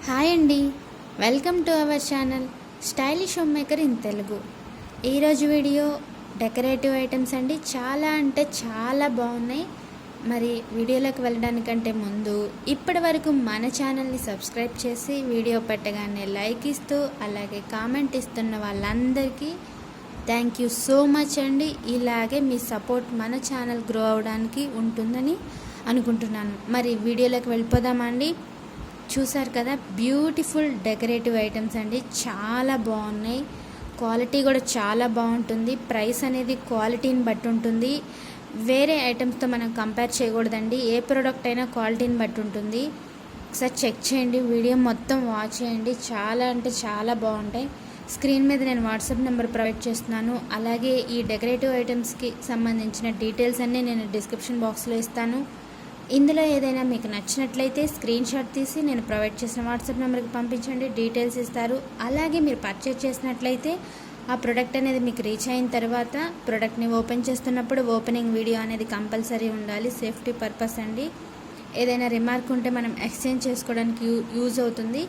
Hi అండి, welcome to our channel stylish home maker in Telugu. ఈరోజు video decorative items అండి. చాలా అంటే చాలా బాగున్నాయి. మరి వీడియోలోకి వెళ్ళడానికంటే ముందు ఇప్పటి వరకు మన ఛానల్ని సబ్స్క్రైబ్ చేసి వీడియో పెట్టగానే లైక్ ఇస్తూ అలాగే కామెంట్ ఇస్తున్న వాళ్ళందరికీ థ్యాంక్ యూ సో మచ్ అండి. ఇలాగే మీ సపోర్ట్ మన ఛానల్ గ్రో అవడానికి ఉంటుందని అనుకుంటున్నాను. మరి వీడియోలోకి వెళ్ళిపోదామా అండి. చూసారు కదా, బ్యూటిఫుల్ డెకరేటివ్ ఐటమ్స్ అండి. చాలా బాగున్నాయి. క్వాలిటీ కూడా చాలా బాగుంటుంది. ప్రైస్ అనేది క్వాలిటీని బట్టి ఉంటుంది. వేరే ఐటమ్స్తో మనం కంపేర్ చేయకూడదండి. ఏ ప్రోడక్ట్ అయినా క్వాలిటీని బట్టి ఉంటుంది. ఒకసారి చెక్ చేయండి, వీడియో మొత్తం వాచ్ చేయండి. చాలా అంటే చాలా బాగుంటాయి. స్క్రీన్ మీద నేను వాట్సాప్ నెంబర్ ప్రొవైడ్ చేస్తున్నాను. అలాగే ఈ డెకరేటివ్ ఐటమ్స్కి సంబంధించిన డీటెయిల్స్ అన్నీ నేను డిస్క్రిప్షన్ బాక్స్లో ఇస్తాను. ఇందులో ఏదైనా మీకు నచ్చినట్లయితే స్క్రీన్ షాట్ తీసి నేను ప్రొవైడ్ చేసిన వాట్సాప్ నెంబర్కి పంపించండి, డీటెయిల్స్ ఇస్తారు. అలాగే మీరు పర్చేజ్ చేసినట్లయితే ఆ ప్రోడక్ట్ అనేది మీకు రీచ్ అయిన తర్వాత ప్రోడక్ట్ని ఓపెన్ చేస్తున్నప్పుడు ఓపెనింగ్ వీడియో అనేది కంపల్సరీ ఉండాలి. సేఫ్టీ పర్పస్ అండి. ఏదైనా రిమార్క్ ఉంటే మనం ఎక్స్చేంజ్ చేసుకోవడానికి యూజ్ అవుతుంది.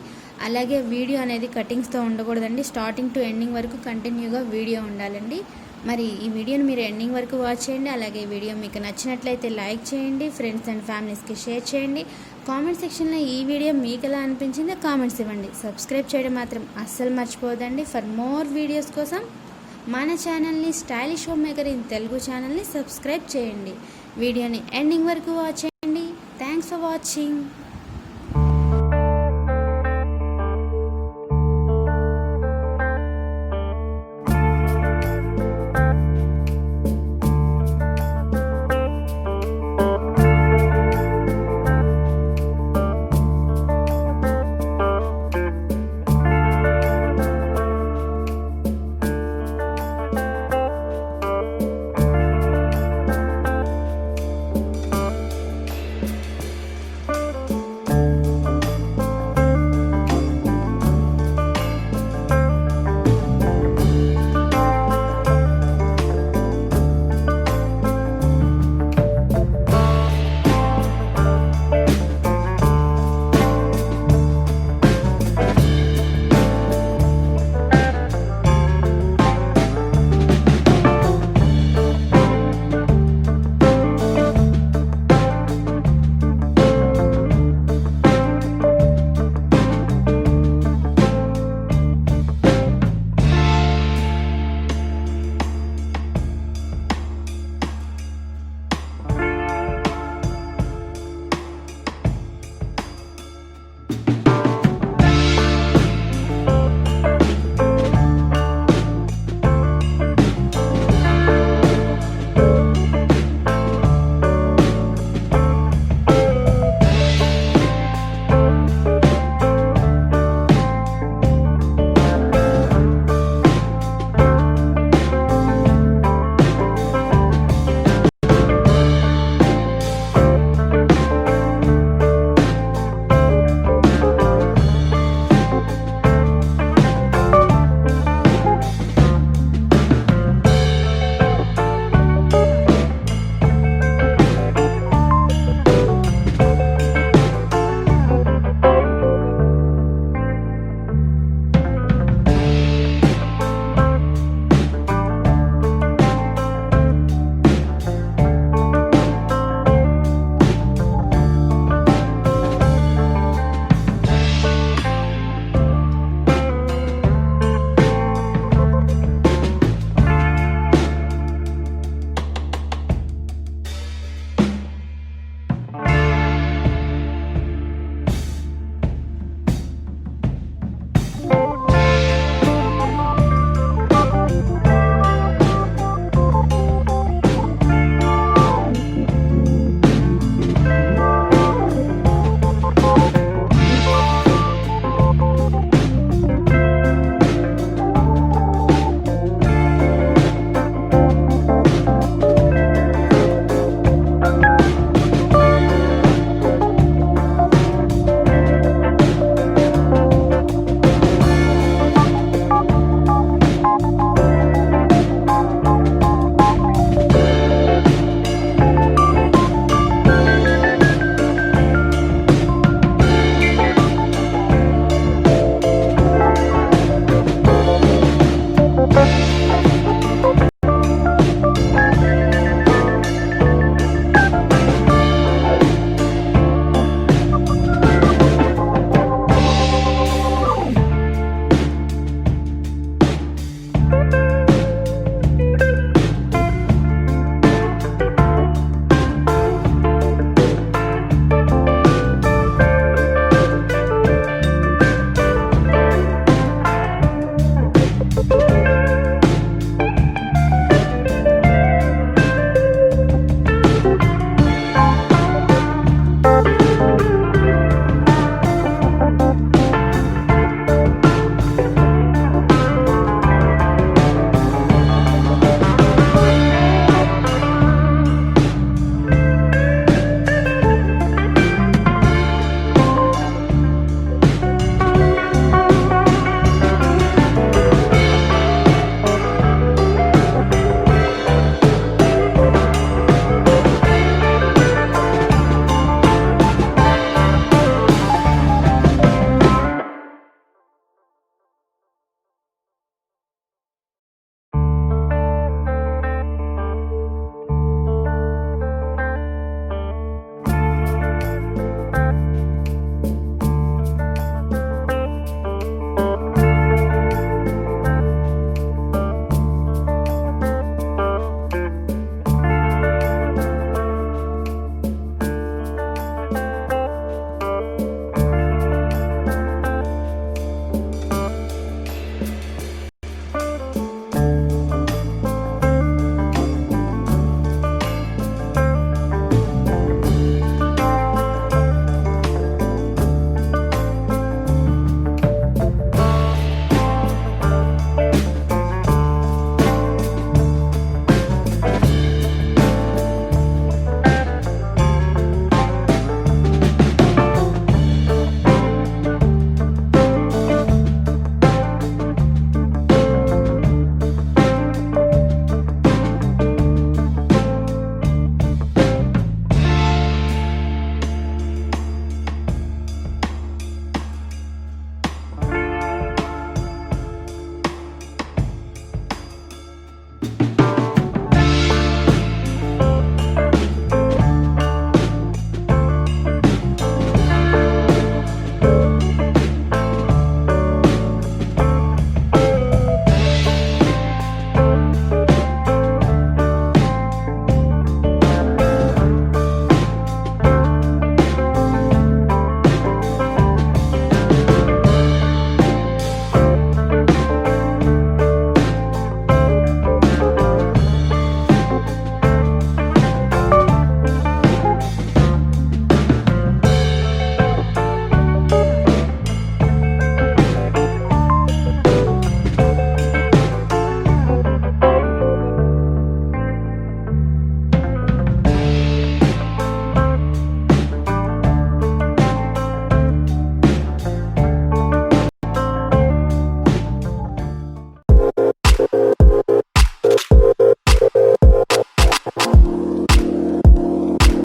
అలాగే వీడియో అనేది కటింగ్స్తో ఉండకూడదండి. స్టార్టింగ్ టు ఎండింగ్ వరకు కంటిన్యూగా వీడియో ఉండాలండి. మరి ఈ వీడియోని మీరు ఎండింగ్ వరకు వాచ్ చేయండి. అలాగే ఈ వీడియో మీకు నచ్చినట్లయితే లైక్ చేయండి, ఫ్రెండ్స్ అండ్ ఫ్యామిలీస్కి షేర్ చేయండి. కామెంట్ సెక్షన్లో ఈ వీడియో మీకు ఎలా అనిపించిందో కామెంట్స్ ఇవ్వండి. సబ్స్క్రైబ్ చేయడం మాత్రం అస్సలు మర్చిపోవద్దండి. ఫర్ మోర్ వీడియోస్ కోసం మన ఛానల్ని stylish home maker in Telugu ఛానల్ని సబ్స్క్రైబ్ చేయండి. వీడియోని ఎండింగ్ వరకు వాచ్ చేయండి. Thanks for watching.